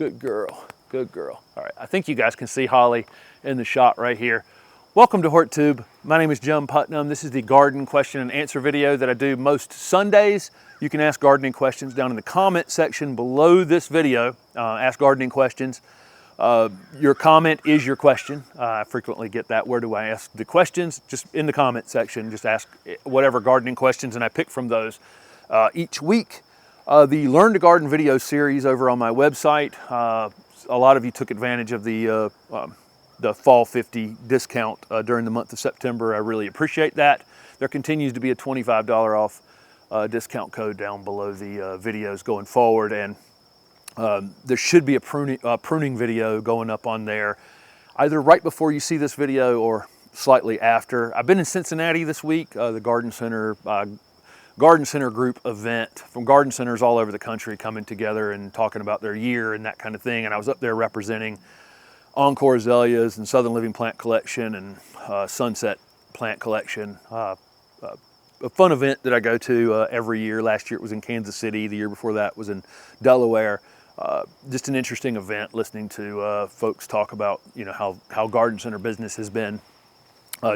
Good girl, good girl. All right, I think you guys can see Holly in the shot right here. Welcome to HortTube. My name is John Putnam. This is the garden question and answer video that I do most Sundays. You can ask gardening questions down in the comment section below this video. Ask gardening questions. Your comment is your question. I frequently get that. Where do I ask the questions? Just in the comment section. Just ask whatever gardening questions and I pick from those each week. The Learn to Garden video series over on my website. A lot of you took advantage of the Fall 50 discount during the month of September. I really appreciate that. There continues to be a $25 off discount code down below the videos going forward, and there should be a pruning video going up on there either right before you see this video or slightly after. I've been in Cincinnati this week, the Garden Center group event from garden centers all over the country coming together and talking about their year and that kind of thing, and I was up there representing Encore Azaleas and Southern Living Plant Collection and Sunset Plant Collection. A fun event that I go to every year. Last year it was in Kansas City. The year before that was in Delaware. Just an interesting event, listening to folks talk about how garden center business has been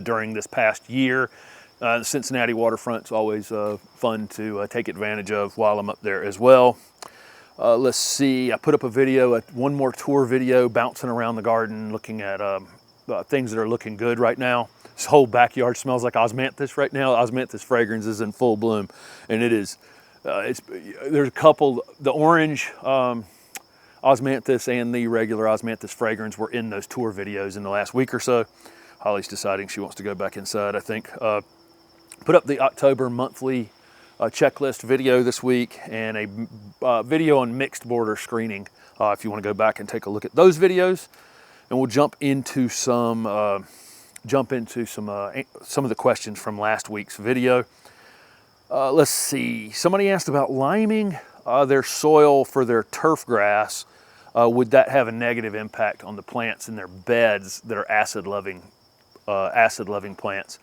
during this past year. The Cincinnati waterfront's always fun to take advantage of while I'm up there as well. Let's see, I put up a video, one more tour video, bouncing around the garden, looking at things that are looking good right now. This whole backyard smells like osmanthus right now. Osmanthus fragrance is in full bloom, and it is. There's a couple, the orange osmanthus and the regular osmanthus fragrance were in those tour videos in the last week or so. Holly's deciding she wants to go back inside, I think. Put up the October monthly checklist video this week and a video on mixed border screening if you want to go back and take a look at those videos, and we'll jump into some of the questions from last week's video. Let's see, somebody asked about liming their soil for their turf grass. Would that have a negative impact on the plants in their beds that are acid loving plants?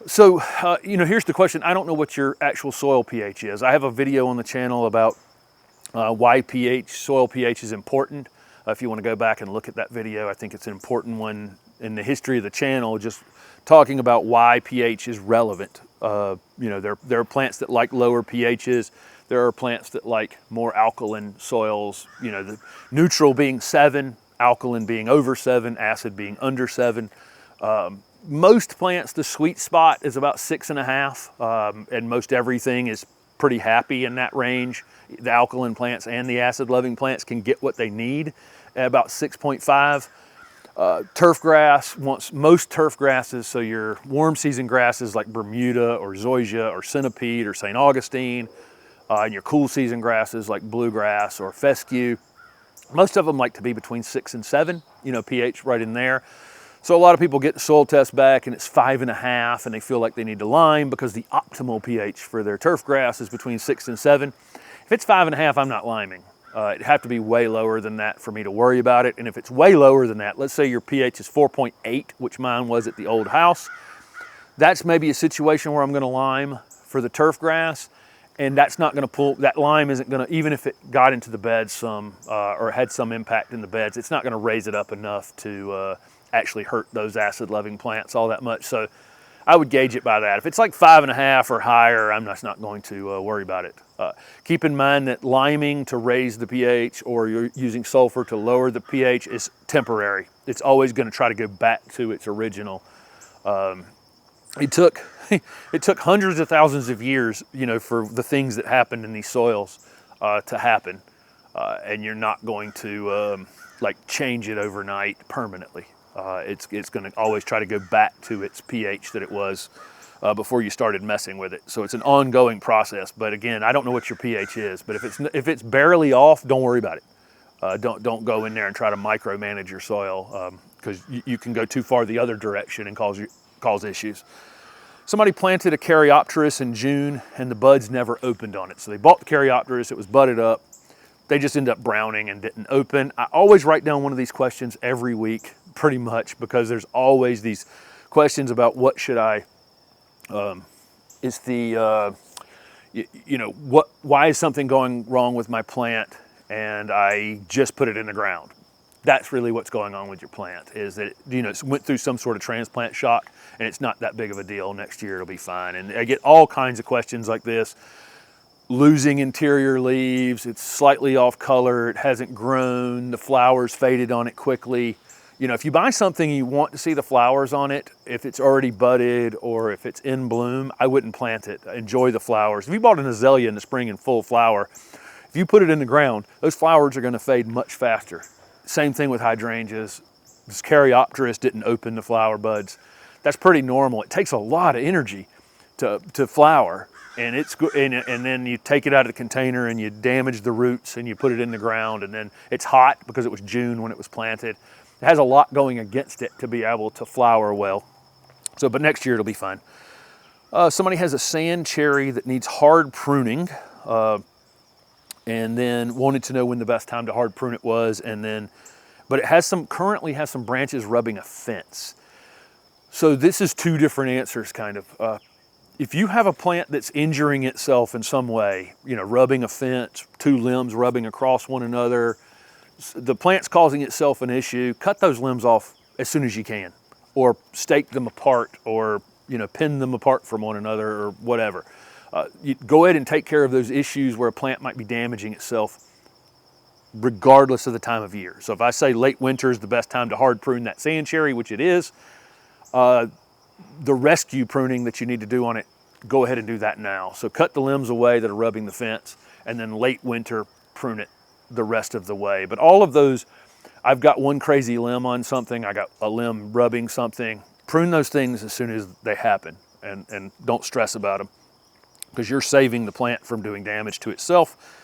So, here's the question. I don't know what your actual soil pH is. I have a video on the channel about why soil pH is important. If you want to go back and look at that video, I think it's an important one in the history of the channel, just talking about why pH is relevant. There are plants that like lower pHs. There are plants that like more alkaline soils, the neutral being 7, alkaline being over 7, acid being under 7. Most plants, the sweet spot is about 6.5, and most everything is pretty happy in that range. The alkaline plants and the acid-loving plants can get what they need at about 6.5. Turf grass, most turf grasses, so your warm season grasses like Bermuda or Zoysia or Centipede or St. Augustine, and your cool season grasses like bluegrass or fescue, most of them like to be between 6 and 7, pH right in there. So a lot of people get the soil test back and it's 5.5 and they feel like they need to lime because the optimal pH for their turf grass is between 6 and 7. If it's 5.5, I'm not liming. It'd have to be way lower than that for me to worry about it. And if it's way lower than that, let's say your pH is 4.8, which mine was at the old house, that's maybe a situation where I'm gonna lime for the turf grass, and that's not gonna that lime isn't gonna, even if it got into the beds some, or had some impact in the beds, it's not gonna raise it up enough to actually hurt those acid-loving plants all that much. So I would gauge it by that. If it's like 5.5 or higher, I'm just not going to worry about it. Keep in mind that liming to raise the pH or you're using sulfur to lower the pH is temporary. It's always going to try to go back to its original. It took hundreds of thousands of years, for the things that happened in these soils to happen, and you're not going to change it overnight permanently. It's going to always try to go back to its pH that it was before you started messing with it. So it's an ongoing process. But again, I don't know what your pH is. But if it's barely off, don't worry about it. Don't go in there and try to micromanage your soil because you can go too far the other direction and cause issues. Somebody planted a Caryopteris in June and the buds never opened on it. So they bought the Caryopteris, it was budded up. They just ended up browning and didn't open. I always write down one of these questions every week, pretty much, because there's always these questions about what should I, why is something going wrong with my plant? and I just put it in the ground. That's really what's going on with your plant, is that it went through some sort of transplant shock, and it's not that big of a deal. Next year it'll be fine. And I get all kinds of questions like this. Losing interior leaves, it's slightly off color, it hasn't grown, the flowers faded on it quickly. If you buy something you want to see the flowers on it, if it's already budded or if it's in bloom, I wouldn't plant it. Enjoy the flowers. If you bought an azalea in the spring in full flower, if you put it in the ground, those flowers are going to fade much faster. Same thing with hydrangeas. This Caryopteris didn't open the flower buds. That's pretty normal. It takes a lot of energy to flower, and and then you take it out of the container and you damage the roots and you put it in the ground, and then it's hot because it was June when it was planted. It has a lot going against it to be able to flower well. But next year it'll be fine. Somebody has a sand cherry that needs hard pruning, and then wanted to know when the best time to hard prune it was, but it currently has some branches rubbing a fence. So this is two different answers, kind of. If you have a plant that's injuring itself in some way, rubbing a fence, two limbs rubbing across one another, the plant's causing itself an issue, cut those limbs off as soon as you can, or stake them apart, or pin them apart from one another, or whatever. You go ahead and take care of those issues where a plant might be damaging itself, regardless of the time of year. So if I say late winter is the best time to hard prune that sand cherry, which it is, the rescue pruning that you need to do on it, go ahead and do that now. So cut the limbs away that are rubbing the fence, and then late winter prune it the rest of the way. But all of those, I've got one crazy limb on something, I got a limb rubbing something, prune those things as soon as they happen, and don't stress about them, because you're saving the plant from doing damage to itself.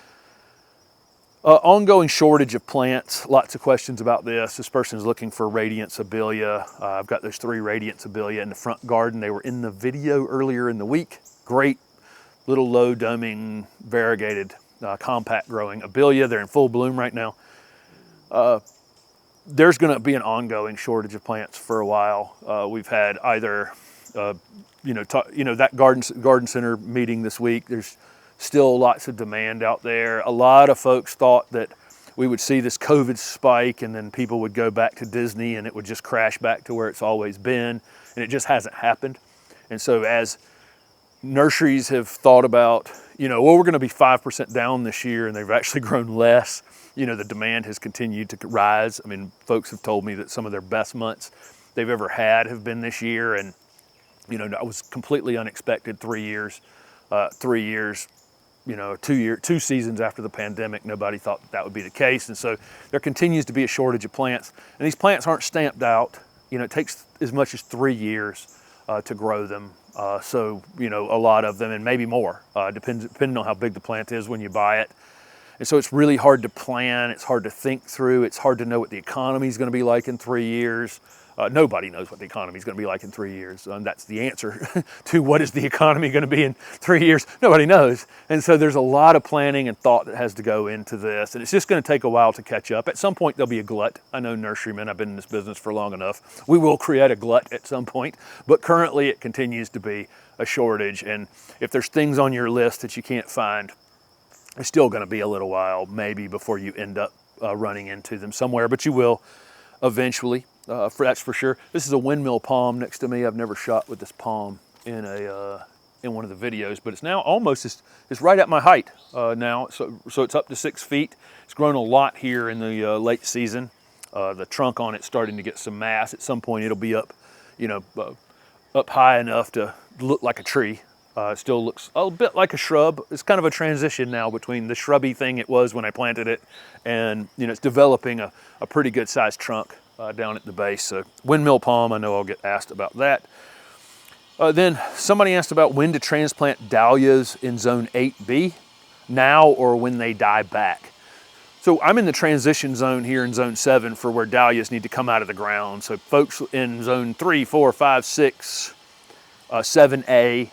Ongoing shortage of plants. Lots of questions about this. This person is looking for Radiance Abelia. I've got those 3 Radiance Abelia in the front garden. They were in the video earlier in the week. Great little low doming, variegated, compact growing Abelia. They're in full bloom right now. There's going to be an ongoing shortage of plants for a while. We've had either that garden center meeting this week. There's still lots of demand out there. A lot of folks thought that we would see this COVID spike and then people would go back to Disney and it would just crash back to where it's always been, and it just hasn't happened. And so as nurseries have thought about, we're going to be 5% down this year, and they've actually grown less, the demand has continued to rise. I mean, folks have told me that some of their best months they've ever had have been this year, and that was completely unexpected. 3 years, 2 seasons after the pandemic, nobody thought that would be the case. And so there continues to be a shortage of plants, and these plants aren't stamped out. It takes as much as 3 years to grow them. So a lot of them, and maybe more, depending on how big the plant is when you buy it. And so it's really hard to plan. It's hard to think through. It's hard to know what the economy is going to be like in 3 years. Nobody knows what the economy is going to be like in 3 years. That's the answer to what is the economy going to be in 3 years. Nobody knows. And so there's a lot of planning and thought that has to go into this. And it's just going to take a while to catch up. At some point, there'll be a glut. I know nurserymen, I've been in this business for long enough. We will create a glut at some point. But currently, it continues to be a shortage. And if there's things on your list that you can't find, it's still going to be a little while, maybe, before you end up running into them somewhere. But you will eventually. That's for sure. This is a windmill palm next to me. I've never shot with this palm in one of the videos, but it's now almost, it's right at my height now. So it's up to 6 feet. It's grown a lot here in the late season. The trunk on it's starting to get some mass. At some point it'll be up, up high enough to look like a tree. It still looks a bit like a shrub. It's kind of a transition now between the shrubby thing it was when I planted it, and it's developing a pretty good sized trunk down at the base. So windmill palm, I know I'll get asked about that. Then somebody asked about when to transplant dahlias in zone 8B, now or when they die back. So I'm in the transition zone here in zone 7 for where dahlias need to come out of the ground. So folks in zone 3, 4, 5, 6, 7A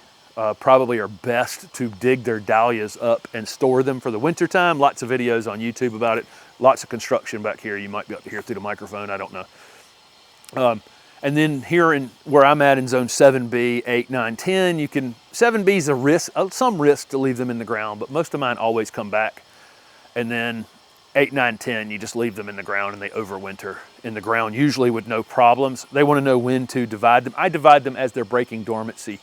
probably are best to dig their dahlias up and store them for the winter time. Lots of videos on YouTube about it. Lots of construction back here. You might be able to hear through the microphone, I don't know. And then here in where I'm at in zone 7B, 8, 9, 10, 7B is a risk, some risk to leave them in the ground, but most of mine always come back. And then 8, 9, 10, you just leave them in the ground and they overwinter in the ground, usually with no problems. They want to know when to divide them. I divide them as they're breaking dormancy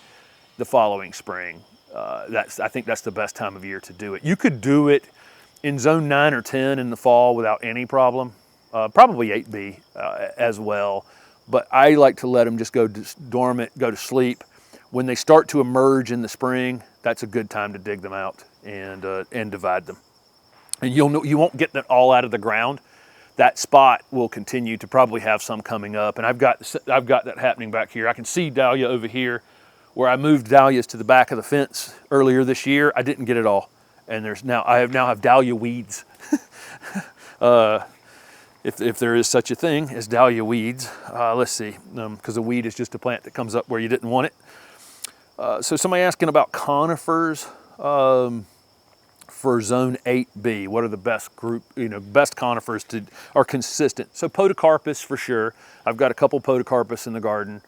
the following spring. I think that's the best time of year to do it. You could do it in zone 9 or 10 in the fall without any problem. Probably 8B as well. But I like to let them just go dormant, go to sleep. When they start to emerge in the spring, that's a good time to dig them out and divide them. And you won't get that all out of the ground. That spot will continue to probably have some coming up. And I've got that happening back here. I can see dahlia over here where I moved dahlias to the back of the fence earlier this year. I didn't get it all. And I now have dahlia weeds. If there is such a thing as dahlia weeds. Let's see, because a weed is just a plant that comes up where you didn't want it. So somebody asking about conifers. For zone 8B, what are the best best conifers are consistent? So podocarpus for sure. I've got a couple podocarpus in the garden.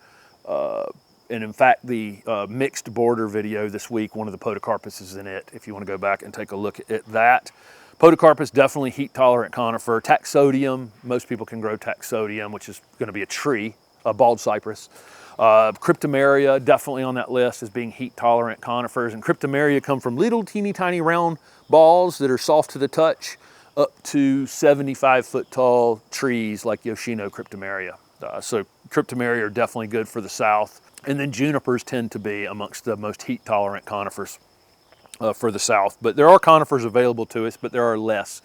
And in fact, the mixed border video this week, one of the podocarpus is in it, if you want to go back and take a look at that. Podocarpus, definitely heat tolerant conifer. Taxodium, most people can grow taxodium, which is going to be a tree, a bald cypress. Cryptomeria, definitely on that list as being heat tolerant conifers. And cryptomeria come from little teeny tiny round balls that are soft to the touch up to 75-foot tall trees like Yoshino cryptomeria. So cryptomeria are definitely good for the south. And then junipers tend to be amongst the most heat tolerant conifers for the south. But there are conifers available to us, but there are less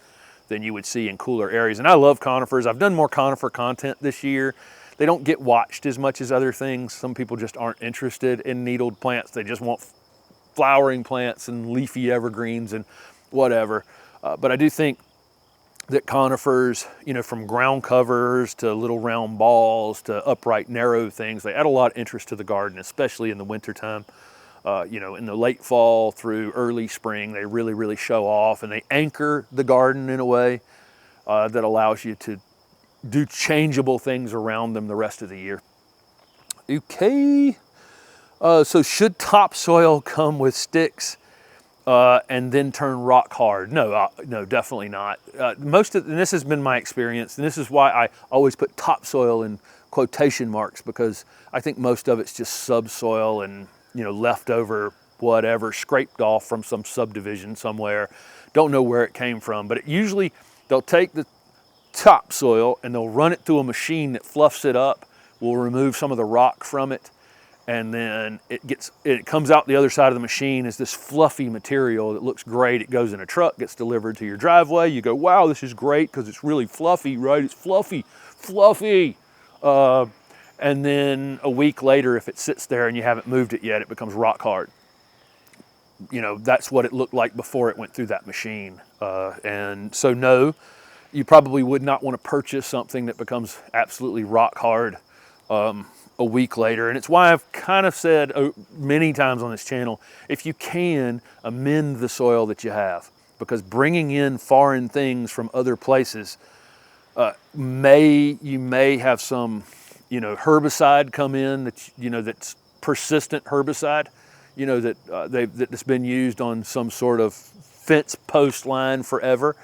than you would see in cooler areas. And I love conifers. I've done more conifer content this year. They don't get watched as much as other things. Some people just aren't interested in needled plants. They just want flowering plants and leafy evergreens and whatever. But I do think that conifers, from ground covers to little round balls to upright narrow things, they add a lot of interest to the garden, especially in the wintertime. In the late fall through early spring, they really, really show off, and they anchor the garden in a way that allows you to do changeable things around them the rest of the year. Okay, so should topsoil come with sticks and then turn rock hard? No, definitely not. And this has been my experience, and this is why I always put topsoil in quotation marks, because I think most of it's just subsoil and leftover whatever, scraped off from some subdivision somewhere. Don't know where it came from, but usually they'll take the topsoil and they'll run it through a machine that fluffs it up, will remove some of the rock from it, and then it comes out the other side of the machine as this fluffy material that looks great. It goes in a truck, gets delivered to your driveway. You go, wow, this is great because it's really fluffy, right? It's fluffy. And then a week later, if it sits there and you haven't moved it yet, it becomes rock hard. That's what it looked like before it went through that machine. And so no, you probably would not want to purchase something that becomes absolutely rock hard a week later. And it's why I've kind of said many times on this channel, if you can, amend the soil that you have, because bringing in foreign things from other places, you may have some, herbicide come in that's persistent herbicide, that's been used on some sort of fence post line forever.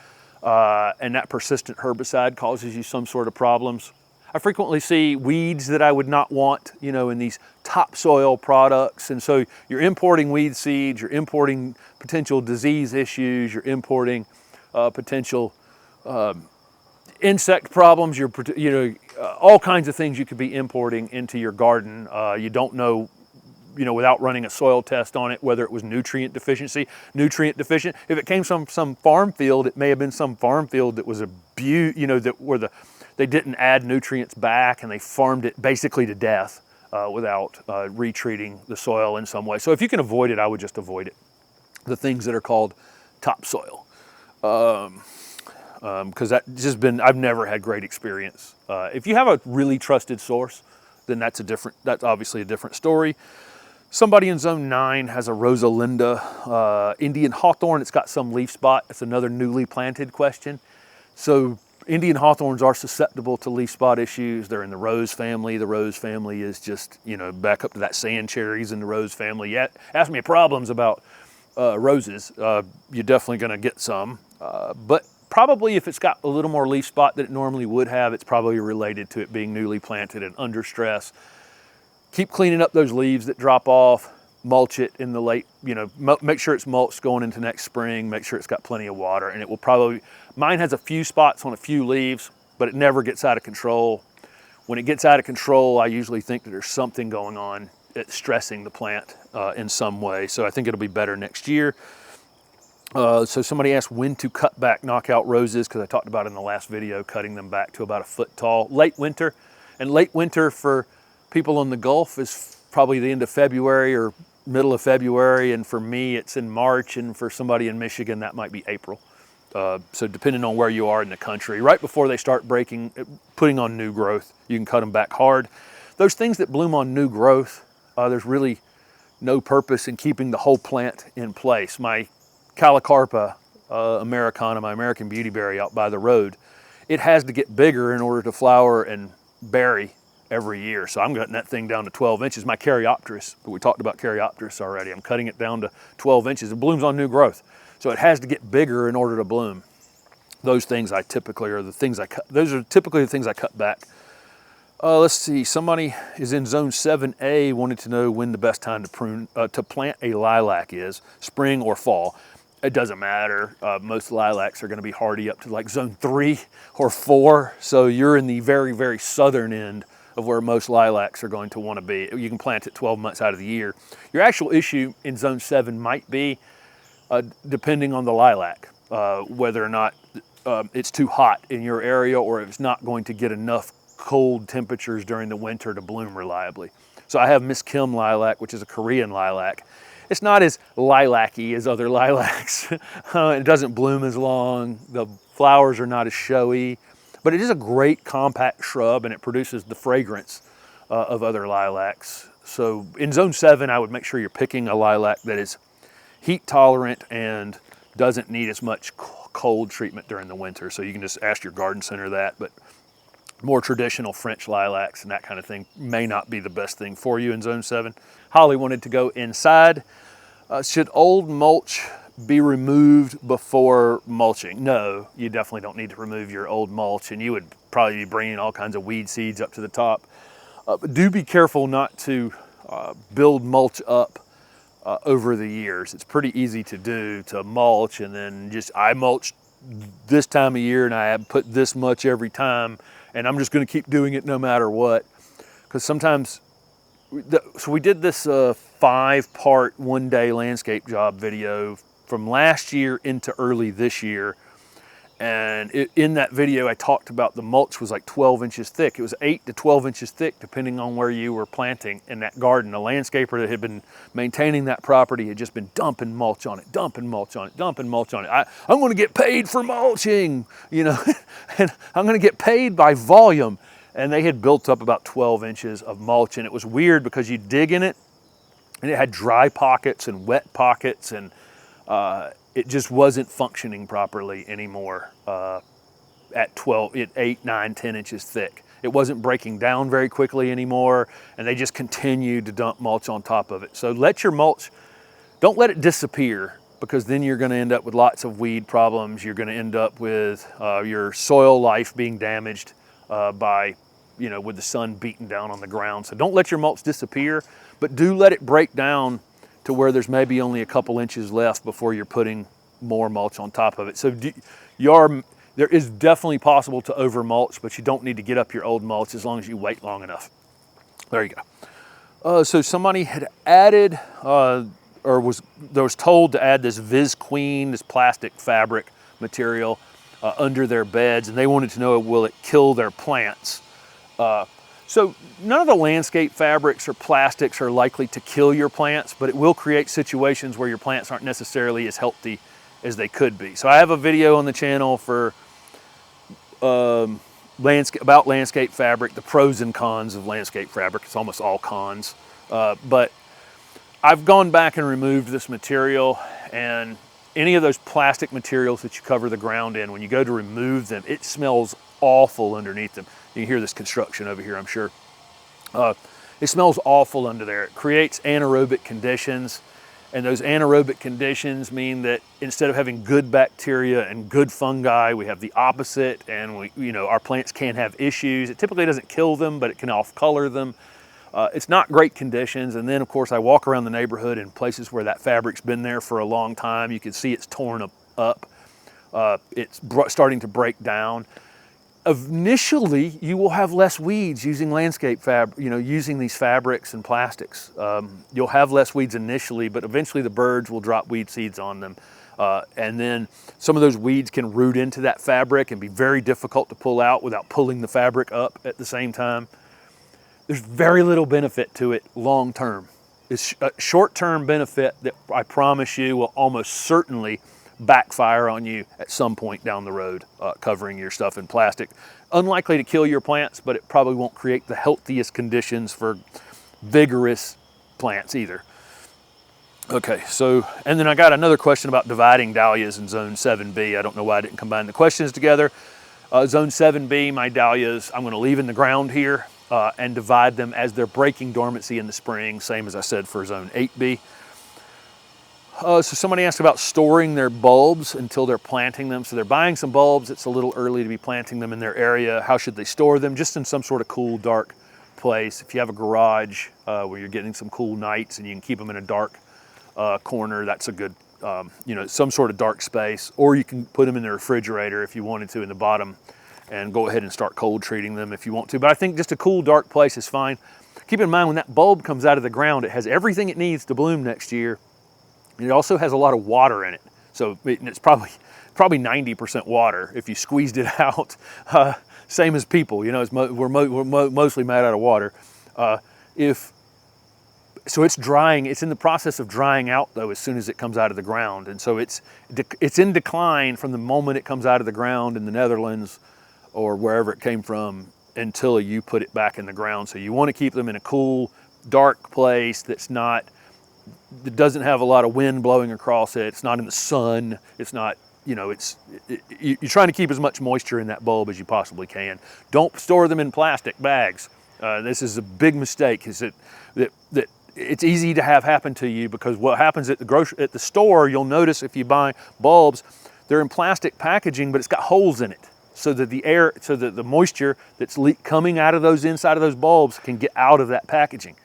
And that persistent herbicide causes you some sort of problems. I frequently see weeds that I would not want, in these topsoil products. And so you're importing weed seeds, you're importing potential disease issues, you're importing potential insect problems, all kinds of things you could be importing into your garden. You don't know, without running a soil test on it, whether it was nutrient deficient. If it came from some farm field, it may have been some farm field that was they didn't add nutrients back and they farmed it basically to death without retreating the soil in some way. So if you can avoid it, I would just avoid it. The things that are called topsoil. Because I've never had great experience. If you have a really trusted source, then that's obviously a different story. Somebody in zone 9 has a Rosalinda Indian Hawthorn. It's got some leaf spot. It's another newly planted question. So Indian Hawthorns are susceptible to leaf spot issues. They're in the rose family. The rose family is just, back up to that sand cherries in the rose family. Ask me problems about roses. You're definitely going to get some. But probably, if it's got a little more leaf spot than it normally would have, it's probably related to it being newly planted and under stress. Keep cleaning up those leaves that drop off, mulch it in the late, make sure it's mulched going into next spring, make sure it's got plenty of water, and it will probably, mine has a few spots on a few leaves, but it never gets out of control. When it gets out of control, I usually think that there's something going on that's stressing the plant in some way. So I think it'll be better next year. So somebody asked when to cut back knockout roses, because I talked about in the last video, cutting them back to about a foot tall. Late winter, and late winter for people on the Gulf is probably the end of February or middle of February, and for me it's in March, and for somebody in Michigan that might be April. So depending on where you are in the country, right before they start putting on new growth, you can cut them back hard. Those things that bloom on new growth, there's really no purpose in keeping the whole plant in place. My Calicarpa Americana, my American beautyberry out by the road, it has to get bigger in order to flower and berry every year. So I'm cutting that thing down to 12 inches. My Caryopteris, but we talked about Caryopteris already. I'm cutting it down to 12 inches. It blooms on new growth. So it has to get bigger in order to bloom. Those things I typically are the things I cut. Those are typically the things I cut back. Let's see, somebody is in zone 7A wanted to know when the best time to plant a lilac is, spring or fall. It doesn't matter. Most lilacs are going to be hardy up to like zone 3 or 4. So you're in the very, very southern end of where most lilacs are going to want to be. You can plant it 12 months out of the year. Your actual issue in zone 7 might be, depending on the lilac, whether or not it's too hot in your area, or if it's not going to get enough cold temperatures during the winter to bloom reliably. So I have Miss Kim lilac, which is a Korean lilac. It's not as lilac-y as other lilacs. It doesn't bloom as long. The flowers are not as showy, but it is a great compact shrub, and it produces the fragrance of other lilacs. So in zone 7, I would make sure you're picking a lilac that is heat tolerant and doesn't need as much cold treatment during the winter. So you can just ask your garden center that, but more traditional French lilacs and that kind of thing may not be the best thing for you in zone 7. Holly wanted to go inside. Should old mulch be removed before mulching? No, you definitely don't need to remove your old mulch, and you would probably be bringing all kinds of weed seeds up to the top. But do be careful not to build mulch up over the years. It's pretty easy to do, to mulch, and then I mulch this time of year and I put this much every time, and I'm just going to keep doing it no matter what. Because sometimes, so we did this 5-part one-day landscape job video from last year into early this year. And in that video, I talked about the mulch was like 12 inches thick. It was 8 to 12 inches thick, depending on where you were planting in that garden. A landscaper that had been maintaining that property had just been dumping mulch on it, dumping mulch on it, dumping mulch on it. I'm going to get paid for mulching, and I'm going to get paid by volume. And they had built up about 12 inches of mulch, and it was weird because you dig in it, and it had dry pockets and wet pockets, and it just wasn't functioning properly anymore at 8, 9, 10 inches thick. It wasn't breaking down very quickly anymore, and they just continued to dump mulch on top of it. So let your mulch, don't let it disappear, because then you're going to end up with lots of weed problems. You're going to end up with your soil life being damaged by, with the sun beating down on the ground. So don't let your mulch disappear, but do let it break down to where there's maybe only a couple inches left before you're putting more mulch on top of it. So there is definitely possible to over mulch, but you don't need to get up your old mulch as long as you wait long enough. There you go. So somebody had added, was told to add this Viz Queen, this plastic fabric material under their beds, and they wanted to know, will it kill their plants? So none of the landscape fabrics or plastics are likely to kill your plants, but it will create situations where your plants aren't necessarily as healthy as they could be. So I have a video on the channel for about landscape fabric, the pros and cons of landscape fabric. It's almost all cons, but I've gone back and removed this material, and any of those plastic materials that you cover the ground in, when you go to remove them, it smells awful underneath them. You can hear this construction over here, I'm sure. It smells awful under there. It creates anaerobic conditions, And those anaerobic conditions mean that instead of having good bacteria and good fungi, we have the opposite, and our plants can have issues. It typically doesn't kill them, but it can off-color them. It's not great conditions. And then, of course, I walk around the neighborhood in places where that fabric's been there for a long time. You can see it's torn up. It's starting to break down. Initially, you will have less weeds using landscape using these fabrics and plastics. You'll have less weeds initially, but eventually the birds will drop weed seeds on them. And then some of those weeds can root into that fabric and be very difficult to pull out without pulling the fabric up at the same time. There's very little benefit to it long term. It's a short-term benefit that I promise you will almost certainly backfire on you at some point down the road, covering your stuff in plastic. Unlikely to kill your plants, but it probably won't create the healthiest conditions for vigorous plants either. Okay, so, and then I got another question about dividing dahlias in zone 7B. I don't know why I didn't combine the questions together. Zone 7B, my dahlias, I'm gonna leave in the ground here and divide them as they're breaking dormancy in the spring, same as I said for zone 8B. So somebody asked about storing their bulbs until they're planting them. So they're buying some bulbs. It's a little early to be planting them in their area. How should they store them? Just in some sort of cool, dark place. If you have a garage where you're getting some cool nights and you can keep them in a dark corner, that's a good, some sort of dark space. Or you can put them in the refrigerator if you wanted to in the bottom and go ahead and start cold treating them if you want to. But I think just a cool, dark place is fine. Keep in mind when that bulb comes out of the ground, it has everything it needs to bloom next year. It also has a lot of water in it. So it's probably 90% water if you squeezed it out. Same as people, we're mostly made out of water. So it's drying, it's in the process of drying out though as soon as it comes out of the ground. And so it's in decline from the moment it comes out of the ground in the Netherlands or wherever it came from until you put it back in the ground. So you want to keep them in a cool, dark place that doesn't have a lot of wind blowing across it. It's not in the sun. It's not, you're trying to keep as much moisture in that bulb as you possibly can. Don't store them in plastic bags. This is a big mistake. Is that it's easy to have happen to you because what happens at the store, you'll notice if you buy bulbs, they're in plastic packaging, but it's got holes in it so that the moisture that's coming out of those inside of those bulbs can get out of that packaging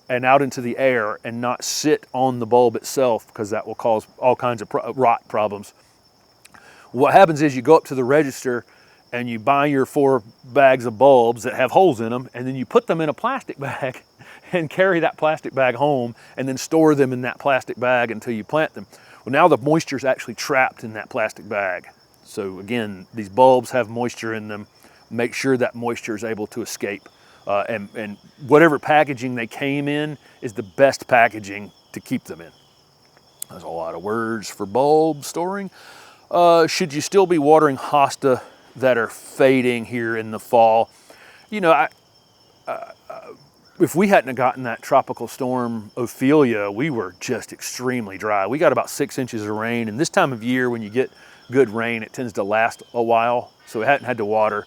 and out into the air and not sit on the bulb itself, because that will cause all kinds of rot problems. What happens is you go up to the register and you buy your 4 bags of bulbs that have holes in them, and then you put them in a plastic bag and carry that plastic bag home and then store them in that plastic bag until you plant them. Well, now the moisture is actually trapped in that plastic bag. So again, these bulbs have moisture in them. Make sure that moisture is able to escape. And whatever packaging they came in is the best packaging to keep them in. That's a lot of words for bulb storing. Should you still be watering hosta that are fading here in the fall? If we hadn't gotten that tropical storm Ophelia, we were just extremely dry. We got about 6 inches of rain, and this time of year when you get good rain, it tends to last a while. So we hadn't had to water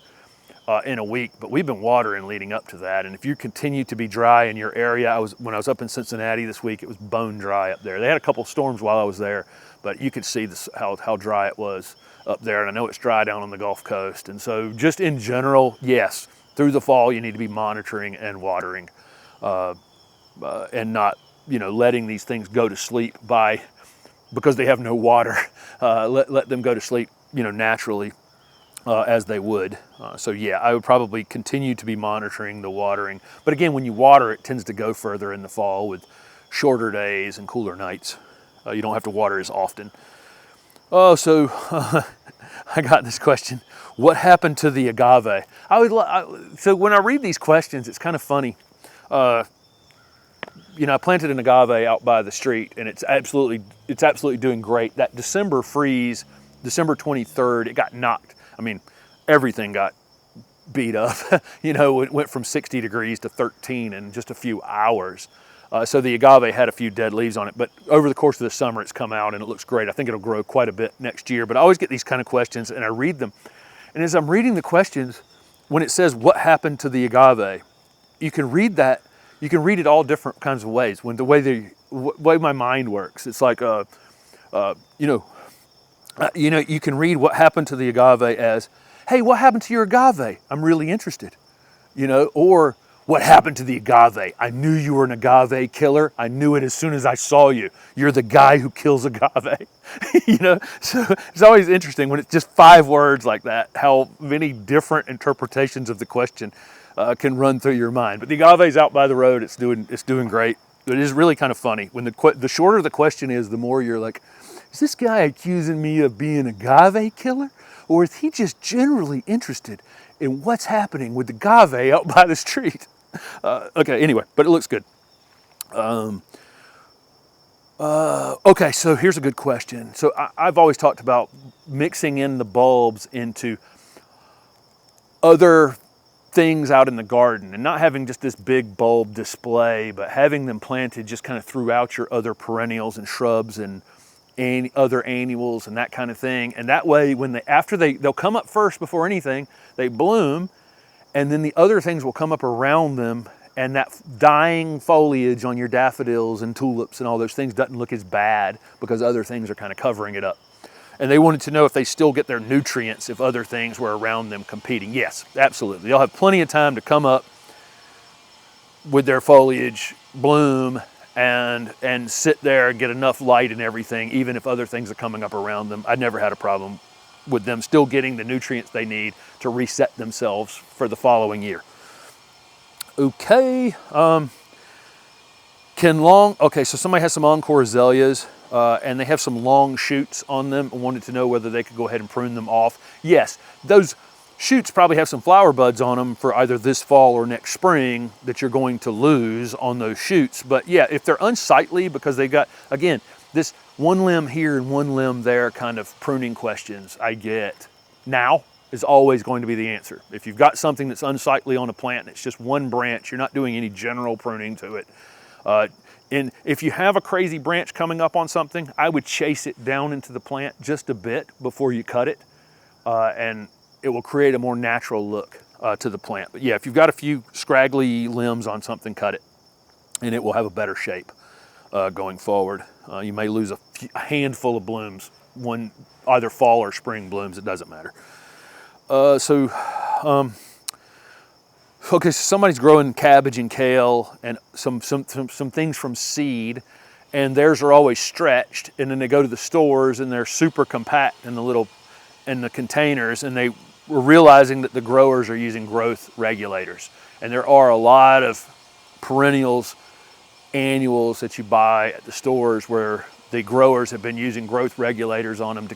in a week, but we've been watering leading up to that. And if you continue to be dry in your area, when I was up in Cincinnati this week, it was bone dry up there. They had a couple storms while I was there, but you could see how dry it was up there. And I know it's dry down on the Gulf Coast. And so just in general, yes, through the fall, you need to be monitoring and watering and not, letting these things go to sleep because they have no water. Let them go to sleep, naturally. As they would. So yeah, I would probably continue to be monitoring the watering. But again, when you water, it tends to go further in the fall with shorter days and cooler nights. You don't have to water as often. Oh, so I got this question. What happened to the agave? So when I read these questions, it's kind of funny. I planted an agave out by the street, and it's absolutely doing great. That December freeze, December 23rd, it got knocked. Everything got beat up. It went from 60 degrees to 13 in just a few hours. So the agave had a few dead leaves on it, but over the course of the summer, it's come out and it looks great. I think it'll grow quite a bit next year, but I always get these kind of questions and I read them. And as I'm reading the questions, when it says, what happened to the agave? You can read that, you can read it all different kinds of ways. way my mind works. It's like, you can read what happened to the agave as, hey, what happened to your agave? I'm really interested. Or what happened to the agave? I knew you were an agave killer. I knew it as soon as I saw you. You're the guy who kills agave. So it's always interesting when it's just 5 words like that, how many different interpretations of the question can run through your mind. But the agave's out by the road. It's doing great. It is really kind of funny. When the shorter the question is, the more you're like, is this guy accusing me of being an agave killer? Or is he just generally interested in what's happening with the agave out by the street? Okay, anyway, but it looks good. Okay, so here's a good question. So I've always talked about mixing in the bulbs into other things out in the garden and not having just this big bulb display, but having them planted just kind of throughout your other perennials and shrubs and other annuals and that kind of thing. And that way, when they'll come up first before anything, they bloom, and then the other things will come up around them, and that dying foliage on your daffodils and tulips and all those things doesn't look as bad because other things are kind of covering it up. And they wanted to know if they still get their nutrients if other things were around them competing. Yes, absolutely. They'll have plenty of time to come up with their foliage, bloom, and sit there and get enough light and everything, even if other things are coming up around them. I never had a problem with them still getting the nutrients they need to reset themselves for the following year. Okay, so somebody has some Encore Azaleas, and they have some long shoots on them and wanted to know whether they could go ahead and prune them off. Yes, those shoots probably have some flower buds on them for either this fall or next spring that you're going to lose on those shoots. But yeah, if they're unsightly because they got, again, this one limb here and one limb there kind of pruning questions I get now is always going to be the answer. If you've got something that's unsightly on a plant and it's just one branch, you're not doing any general pruning to it. And if you have a crazy branch coming up on something, I would chase it down into the plant just a bit before you cut it, and it will create a more natural look to the plant. But yeah, if you've got a few scraggly limbs on something, cut it, and it will have a better shape going forward. You may lose a handful of blooms, either fall or spring blooms, it doesn't matter. Okay, so somebody's growing cabbage and kale and some things from seed, and theirs are always stretched, and then they go to the stores and they're super compact in the containers, and they were realizing that the growers are using growth regulators. And there are a lot of perennials, annuals that you buy at the stores where the growers have been using growth regulators on them to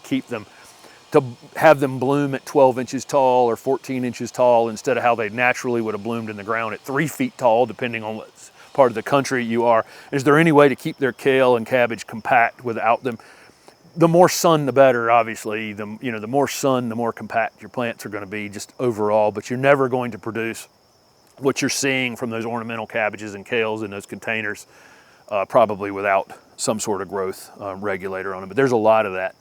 have them bloom at 12 inches tall or 14 inches tall instead of how they naturally would have bloomed in the ground at 3 feet tall, depending on what part of the country you are. Is there any way to keep their kale and cabbage compact without them? The more sun, the better, obviously. The more sun, the more compact your plants are going to be just overall, but you're never going to produce what you're seeing from those ornamental cabbages and kales in those containers, probably without some sort of growth regulator on them. But there's a lot of that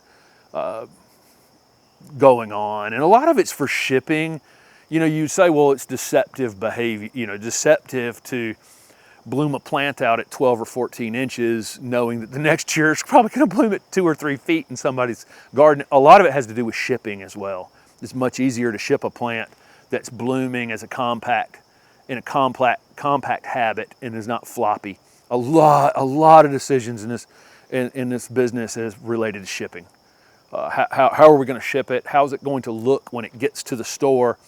going on, and a lot of it's for shipping. You say, well, it's deceptive behavior, deceptive to bloom a plant out at 12 or 14 inches, knowing that the next year it's probably going to bloom at 2 or 3 feet in somebody's garden. A lot of it has to do with shipping as well. It's much easier to ship a plant that's blooming as a compact habit and is not floppy. A lot of decisions in this business is related to shipping. How are we going to ship it? How's it going to look when it gets to the store?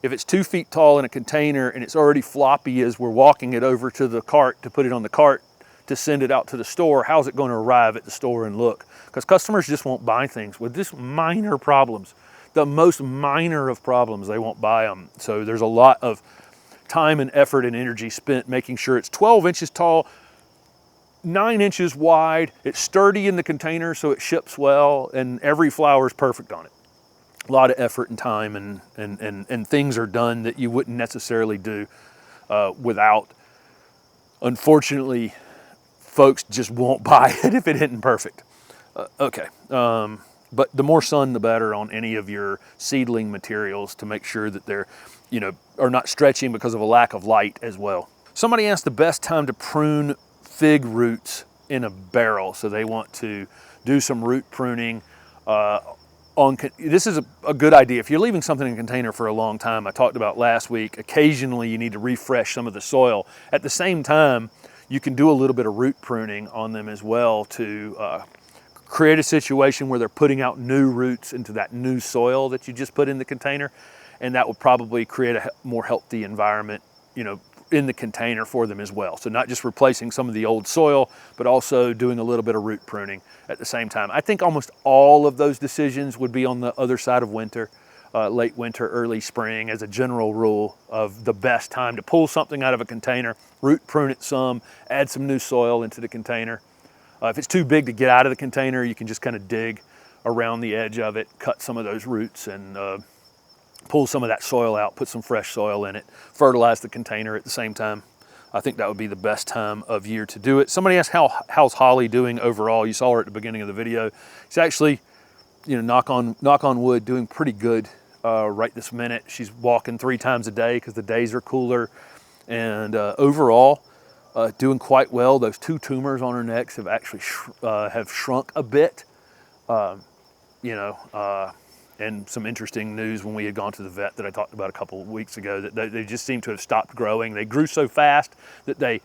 If it's 2 feet tall in a container and it's already floppy as we're walking it over to the cart to put it on the cart to send it out to the store, how's it going to arrive at the store and look? Because customers just won't buy things with just minor problems. The most minor of problems, they won't buy them. So there's a lot of time and effort and energy spent making sure it's 12 inches tall, 9 inches wide, it's sturdy in the container so it ships well, and every flower is perfect on it. A lot of effort and time and things are done that you wouldn't necessarily do without. Unfortunately, folks just won't buy it if it isn't perfect. But the more sun, the better on any of your seedling materials to make sure that they're, are not stretching because of a lack of light as well. Somebody asked the best time to prune fig roots in a barrel. So they want to do some root pruning. This is a good idea. If you're leaving something in a container for a long time, I talked about last week, occasionally you need to refresh some of the soil. At the same time, you can do a little bit of root pruning on them as well to create a situation where they're putting out new roots into that new soil that you just put in the container. And that will probably create a more healthy environment, you know, in the container for them as well. So not just replacing some of the old soil, but also doing a little bit of root pruning at the same time. I think almost all of those decisions would be on the other side of winter, late winter, early spring, as a general rule of the best time to pull something out of a container, root prune it some, add some new soil into the container. If it's too big to get out of the container, you can just kind of dig around the edge of it, cut some of those roots, and pull some of that soil out, put some fresh soil in it, fertilize the container at the same time. I think that would be the best time of year to do it. Somebody asked how's Holly doing overall. You saw her at the beginning of the video. She's actually, you know, knock on wood, doing pretty good right this minute. She's walking 3 times a day because the days are cooler, and overall doing quite well. Those 2 tumors on her necks have actually have shrunk a bit. And some interesting news when we had gone to the vet that I talked about a couple of weeks ago, that they just seem to have stopped growing. They grew so fast that they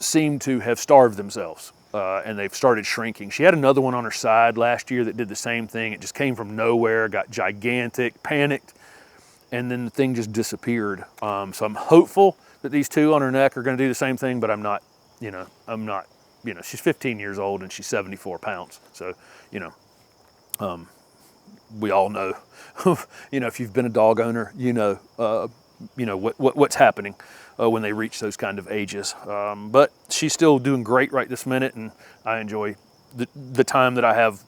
seem to have starved themselves, and they've started shrinking. She had another one on her side last year that did the same thing. It just came from nowhere, got gigantic, panicked, and then the thing just disappeared. So I'm hopeful that these 2 on her neck are going to do the same thing, but I'm not, she's 15 years old and she's 74 pounds. So, we all know, if you've been a dog owner, what's happening when they reach those kind of ages. But she's still doing great right this minute, and I enjoy the time that I have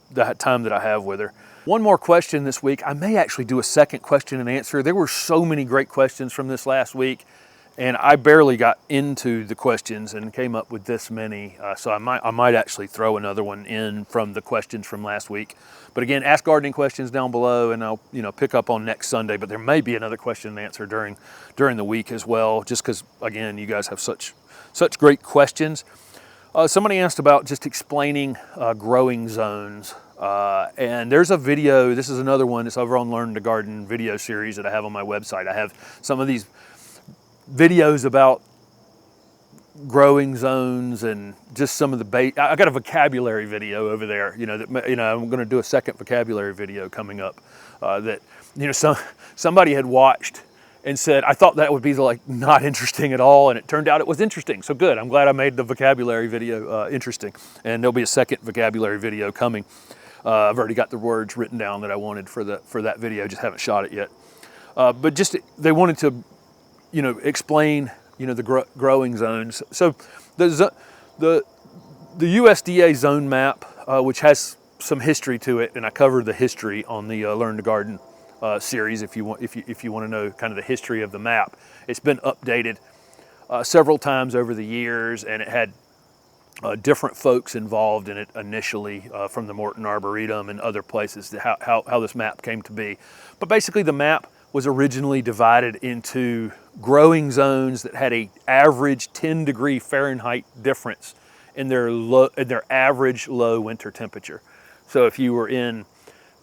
with her. One more question this week. I may actually do a second question and answer. There were so many great questions from this last week, and I barely got into the questions and came up with this many. So I might actually throw another one in from the questions from last week. But again, ask gardening questions down below, and I'll pick up on next Sunday. But there may be another question and answer during the week as well, just because again, you guys have such great questions. Somebody asked about just explaining growing zones, and there's a video. This is another one. It's over on Learn to Garden video series that I have on my website. I have some of these videos about growing zones and just some of the I got a vocabulary video over there, I'm going to do a second vocabulary video coming up that somebody had watched and said, I thought that would be not interesting at all, and it turned out it was interesting. So good. I'm glad I made the vocabulary video interesting, and there'll be a second vocabulary video coming. I've already got the words written down that I wanted for that video, just haven't shot it yet. But just they wanted to explain the growing zones. So the USDA zone map, which has some history to it, and I covered the history on the Learn to Garden series. If you want to know kind of the history of the map, it's been updated several times over the years, and it had different folks involved in it initially, from the Morton Arboretum and other places. How this map came to be, but basically the map was originally divided into growing zones that had an average 10-degree Fahrenheit difference in their average low winter temperature. So if you were in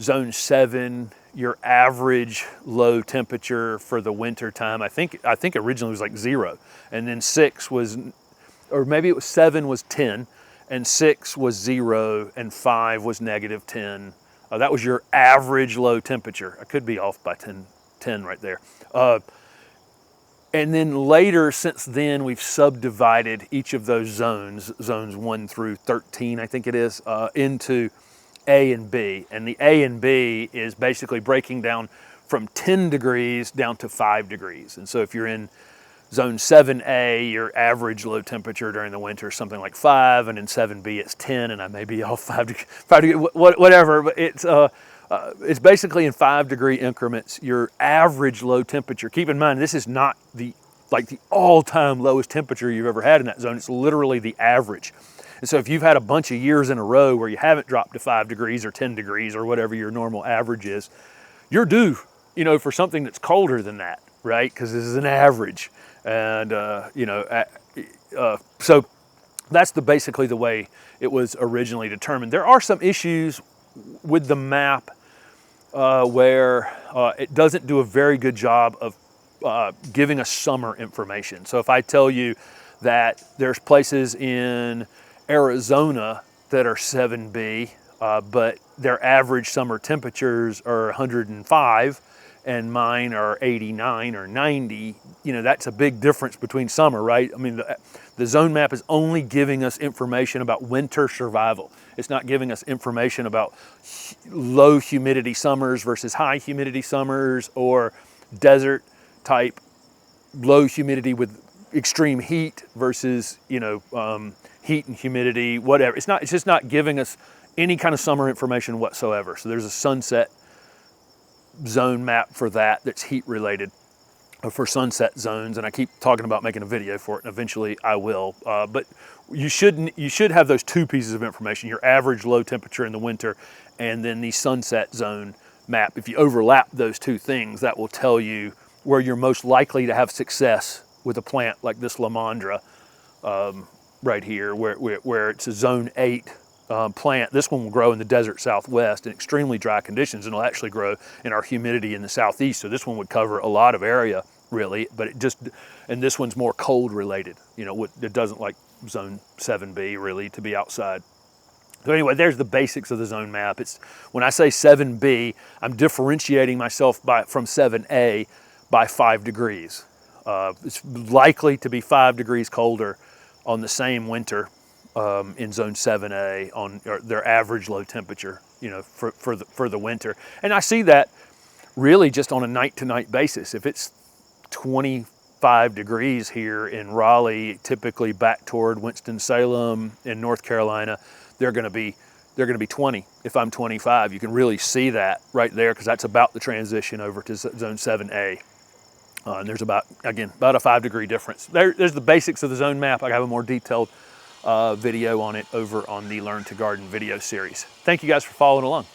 zone 7, your average low temperature for the winter time, I think originally was 0, and then 6 was, or maybe it was 7 was 10, and 6 was 0, and 5 was -10. That was your average low temperature. I could be off by 10 right there. And then later, since then, we've subdivided each of those zones 1 through 13, I think it is, into A and B. And the A and B is basically breaking down from 10 degrees down to 5 degrees. And so if you're in zone 7A, your average low temperature during the winter is something like 5, and in 7B it's 10, and I may be off 5 degrees, whatever, but it's basically in 5-degree increments, your average low temperature. Keep in mind, this is not the all-time lowest temperature you've ever had in that zone. It's literally the average. And so if you've had a bunch of years in a row where you haven't dropped to 5 degrees or 10 degrees or whatever your normal average is, you're due, for something that's colder than that, right? Because this is an average. And, so that's basically the way it was originally determined. There are some issues with the map where it doesn't do a very good job of giving us summer information. So if I tell you that there's places in Arizona that are 7B, but their average summer temperatures are 105 and mine are 89 or 90, you know, that's a big difference between summer, right? I mean, the zone map is only giving us information about winter survival. It's not giving us information about low humidity summers versus high humidity summers, or desert type low humidity with extreme heat versus, you know, heat and humidity, whatever. It's just not giving us any kind of summer information whatsoever. So there's a sunset zone map for that's heat related, for sunset zones, and I keep talking about making a video for it, and eventually I will. But you should have those two pieces of information: your average low temperature in the winter, and then the sunset zone map. If you overlap those two things, that will tell you where you're most likely to have success with a plant like this Lamandra right here, where it's a zone 8 plant. This one will grow in the desert southwest in extremely dry conditions, and it'll actually grow in our humidity in the southeast. So this one would cover a lot of area, really, but and this one's more cold related. You know, it doesn't like zone 7B really to be outside. So anyway, there's the basics of the zone map. When I say 7B, I'm differentiating myself from 7A by 5 degrees. It's likely to be 5 degrees colder on the same winter in zone 7A on their average low temperature, you know, for the winter. And I see that really just on a night-to-night basis. If it's 25 degrees here in Raleigh, typically back toward Winston-Salem in North Carolina, they're going to be 20 if I'm 25. You can really see that right there, because that's about the transition over to zone 7A. And there's about a 5 degree difference. There's the basics of the zone map. I have a more detailed video on it over on the Learn to Garden video series. Thank you guys for following along.